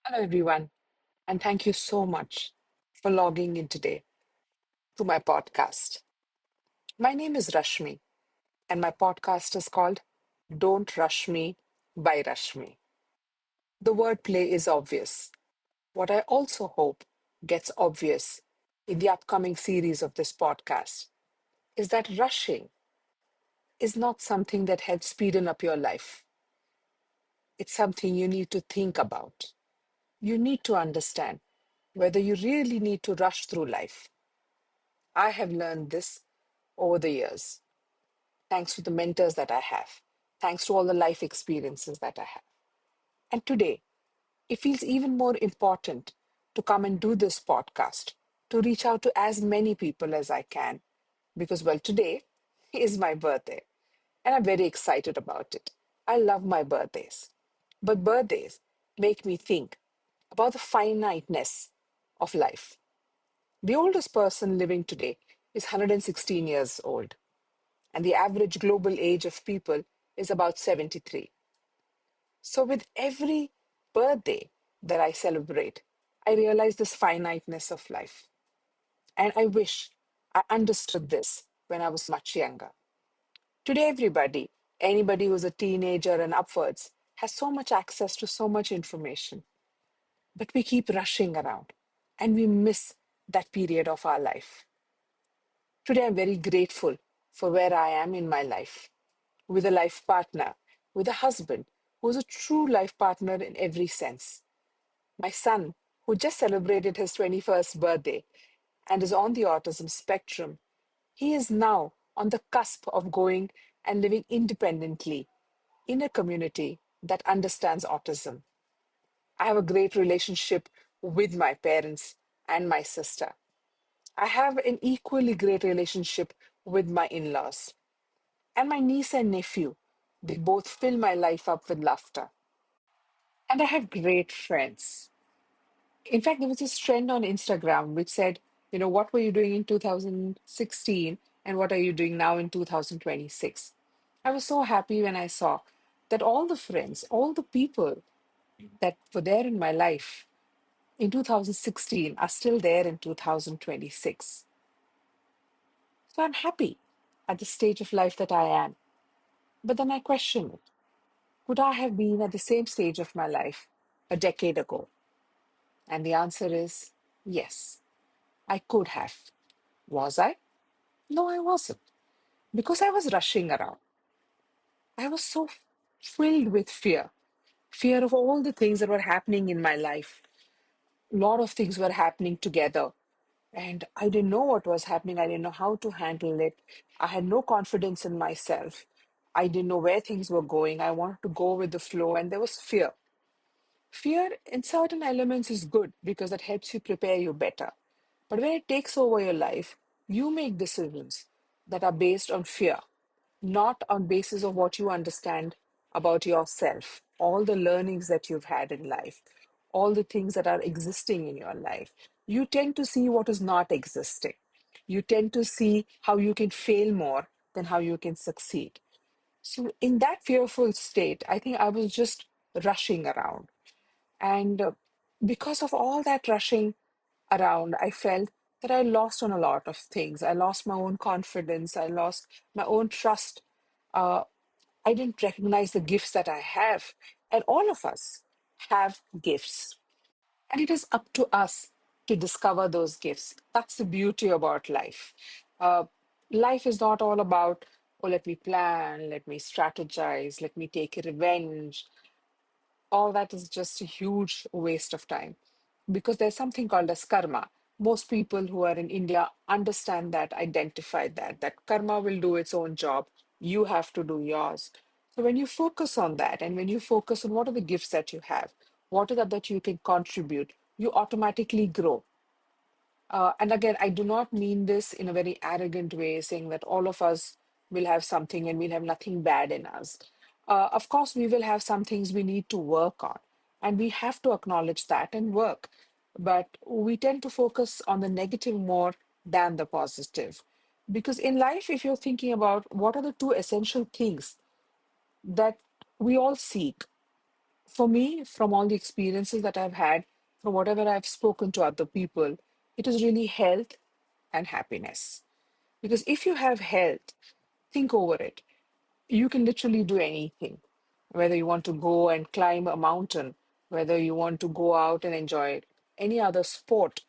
Hello, everyone, and thank you so much for logging in today to my podcast. My name is Rashmi, and my podcast is called Don't Rush Me by Rashmi. The wordplay is obvious. What I also hope gets obvious in the upcoming series of this podcast is that rushing is not something that helps speeden up your life. It's something you need to think about. You need to understand whether you really need to rush through life. I have learned this over the years, thanks to the mentors that I have, thanks to all the life experiences that I have. And today, it feels even more important to come and do this podcast, to reach out to as many people as I can, because, well, today is my birthday, and I'm very excited about it. I love my birthdays, but birthdays make me think about the finiteness of life. The oldest person living today is 116 years old, and the average global age of people is about 73. So, with every birthday that I celebrate, I realize this finiteness of life. And I wish I understood this when I was much younger. Today, anybody who's a teenager and upwards, has so much access to so much information, but we keep rushing around and we miss that period of our life. Today, I'm very grateful for where I am in my life, with a life partner, with a husband who's a true life partner in every sense. My son, who just celebrated his 21st birthday and is on the autism spectrum, he is now on the cusp of going and living independently in a community that understands autism. I have a great relationship with my parents and my sister. I have an equally great relationship with my in laws. And my niece and nephew, they both fill my life up with laughter. And I have great friends. In fact, there was this trend on Instagram which said, what were you doing in 2016 and what are you doing now in 2026? I was so happy when I saw that all the friends, all the people that were there in my life in 2016 are still there in 2026. So I'm happy at the stage of life that I am. But then I question it. Could I have been at the same stage of my life a decade ago? And the answer is yes, I could have. Was I? No, I wasn't. Because I was rushing around. I was so filled with fear of all the things that were happening in my life. A lot of things were happening together. And I didn't know what was happening. I didn't know how to handle it. I had no confidence in myself. I didn't know where things were going. I wanted to go with the flow, and there was fear. Fear in certain elements is good because it helps you prepare you better. But when it takes over your life, you make decisions that are based on fear, not on basis of what you understand about yourself, all the learnings that you've had in life, all the things that are existing in your life. You tend to see what is not existing. You tend to see how you can fail more than how you can succeed. So, in that fearful state, I think I was just rushing around. And because of all that rushing around, I felt that I lost on a lot of things. I lost my own confidence. I lost my own trust. Uh, I didn't recognize the gifts that I have. And all of us have gifts. And it is up to us to discover those gifts. That's the beauty about life. Uh, Life is not all about, oh, let me plan, let me strategize, let me take revenge. All that is just a huge waste of time because there's something called as karma. Most people who are in India understand that, identify that karma will do its own job. You have to do yours. So when you focus on that and when you focus on what are the gifts that you have, what is that that you can contribute, you automatically grow. And again, I do not mean this in a very arrogant way, saying that all of us will have something and we'll have nothing bad in us. Of course, we will have some things we need to work on, and we have to acknowledge that and work. But we tend to focus on the negative more than the positive. Because in life, if you're thinking about what are the two essential things that we all seek, For me, from all the experiences that I've had, from whatever I've spoken to other people, it is really health and happiness. Because if you have health, think over it. You can literally do anything, whether you want to go and climb a mountain, whether you want to go out and enjoy any other sport,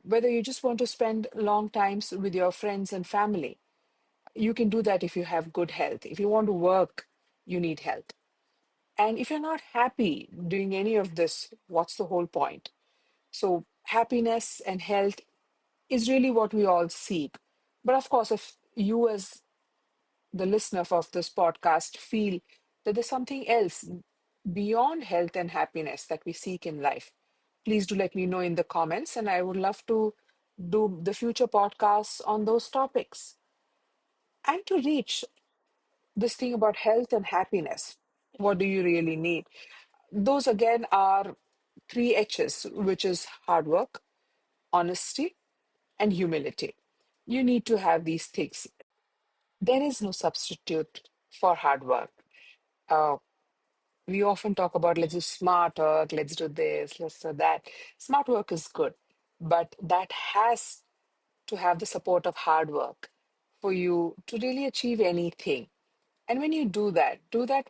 whether you just want to spend long times with your friends and family. You can do that if you have good health. If you want to work, you need health. And if you're not happy doing any of this, what's the whole point? So, happiness and health is really what we all seek. But of course, if you, as the listener of this podcast, feel that there's something else beyond health and happiness that we seek in life, please do let me know in the comments. And I would love to do the future podcasts on those topics. And to reach this thing about health and happiness, what do you really need? Those again are three H's, which is hard work, honesty, and humility. You need to have these things. There is no substitute for hard work. Uh, we often talk about let's do smart work, let's do this, let's do that. Smart work is good, but that has to have the support of hard work for you to really achieve anything. And when you do that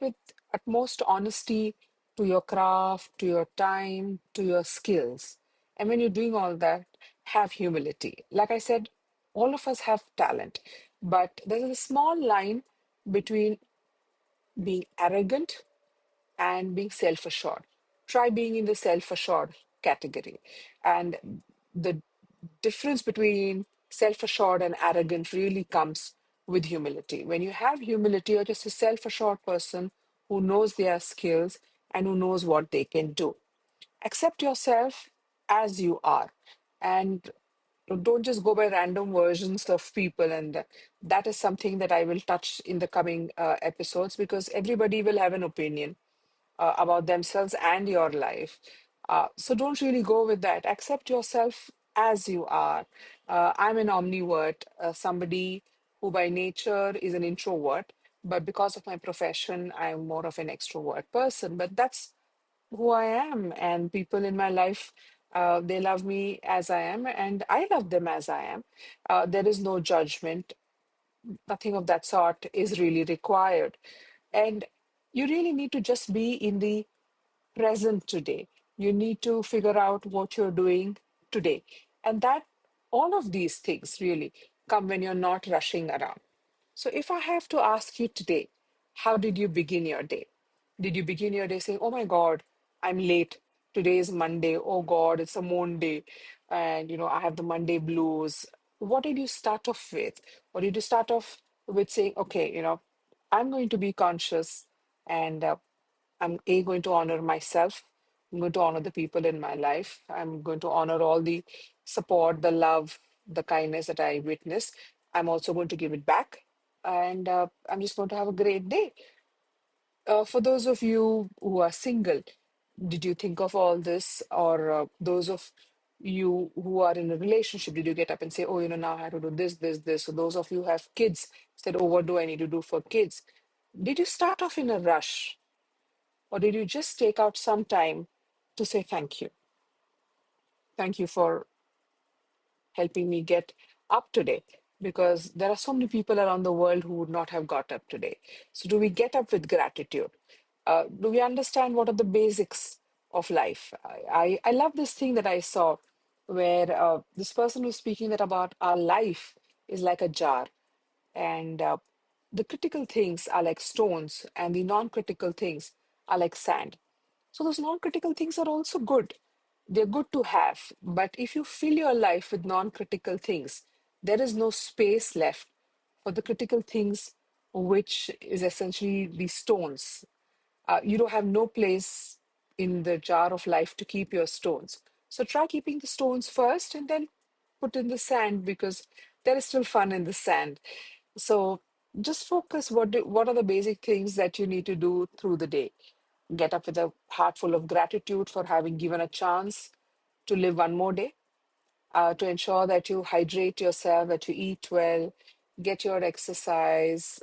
with utmost honesty to your craft, to your time, to your skills. And when you're doing all that, have humility. Like I said, all of us have talent, but there's a small line between being arrogant and being self assured. Try being in the self assured category. And the difference between self assured and arrogant really comes with humility. When you have humility, you're just a self assured person who knows their skills and who knows what they can do. Accept yourself as you are. And don't just go by random versions of people. And that is something that I will touch in the coming episodes because everybody will have an opinion about themselves and your life. So don't really go with that. Accept yourself as you are. I'm an omnivert, somebody who by nature is an introvert, but because of my profession, I'm more of an extrovert person. But that's who I am, and people in my life. They love me as I am, and I love them as I am. There is no judgment. Nothing of that sort is really required. And you really need to just be in the present today. You need to figure out what you're doing today. And that all of these things really come when you're not rushing around. So if I have to ask you today, how did you begin your day? Did you begin your day saying, oh my God, I'm late. Today is Monday. Oh God, it's a Monday. And, I have the Monday blues. What did you start off with? Or did you start off with saying, okay, I'm going to be conscious and I'm going to honor myself. I'm going to honor the people in my life. I'm going to honor all the support, the love, the kindness that I witness. I'm also going to give it back. And I'm just going to have a great day. For those of you who are single, did you think of all this? Or those of you who are in a relationship, did you get up and say, oh, now I have to do this, this, this? So those of you who have kids said, oh, what do I need to do for kids? Did you start off in a rush? Or did you just take out some time to say thank you? Thank you for helping me get up today because there are so many people around the world who would not have got up today. So, do we get up with gratitude? Do we understand what are the basics of life? I love this thing that I saw where this person was speaking that about our life is like a jar and the critical things are like stones and the non-critical things are like sand. So those non-critical things are also good. They're good to have. But if you fill your life with non-critical things, there is no space left for the critical things, which is essentially the stones. You don't have no place in the jar of life to keep your stones. So try keeping the stones first and then put in the sand because there is still fun in the sand. So just focus what are the basic things that you need to do through the day. Get up with a heart full of gratitude for having given a chance to live one more day, to ensure that you hydrate yourself, that you eat well, get your exercise,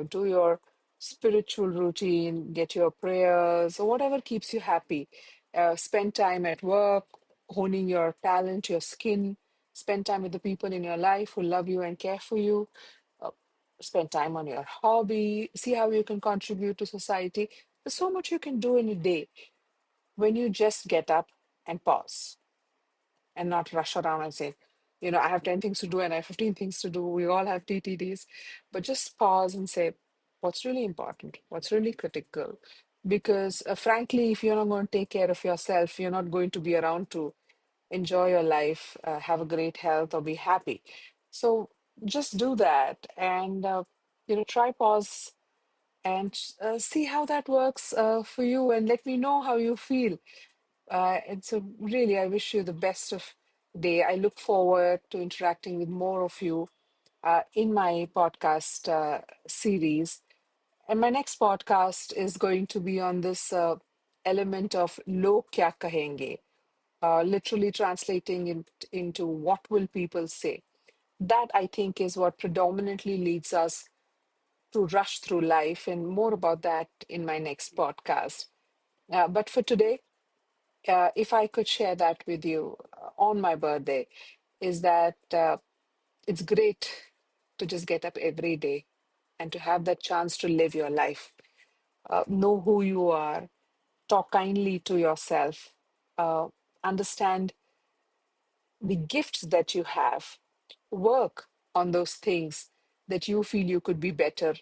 do your spiritual routine, get your prayers, or whatever keeps you happy. Spend time at work, honing your talent, your skin. Spend time with the people in your life who love you and care for you. Uh, Spend time on your hobby. See how you can contribute to society. There's so much you can do in a day when you just get up and pause and not rush around and say, I have 10 things to do and I have 15 things to do. We all have TTDs, but just pause and say, what's really important? What's really critical? Because frankly, if you're not going to take care of yourself, you're not going to be around to enjoy your life, have a great health, or be happy. So just do that and, try pause and see how that works for you and let me know how you feel. And so, really, I wish you the best of day. I look forward to interacting with more of you in my podcast series. And my next podcast is going to be on this element of "log kya kahenge," literally translating it into "what will people say." That I think is what predominantly leads us to rush through life, and more about that in my next podcast. But for today, if I could share that with you on my birthday, is that it's great to just get up every day and to have that chance to live your life, know who you are, talk kindly to yourself, understand the gifts that you have, work on those things that you feel you could be better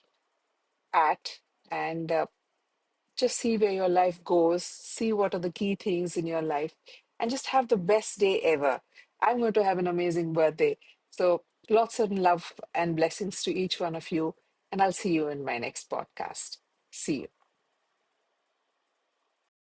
at, and just see where your life goes, see what are the key things in your life, and just have the best day ever. I'm going to have an amazing birthday. So, lots of love and blessings to each one of you. And I'll see you in my next podcast. See you.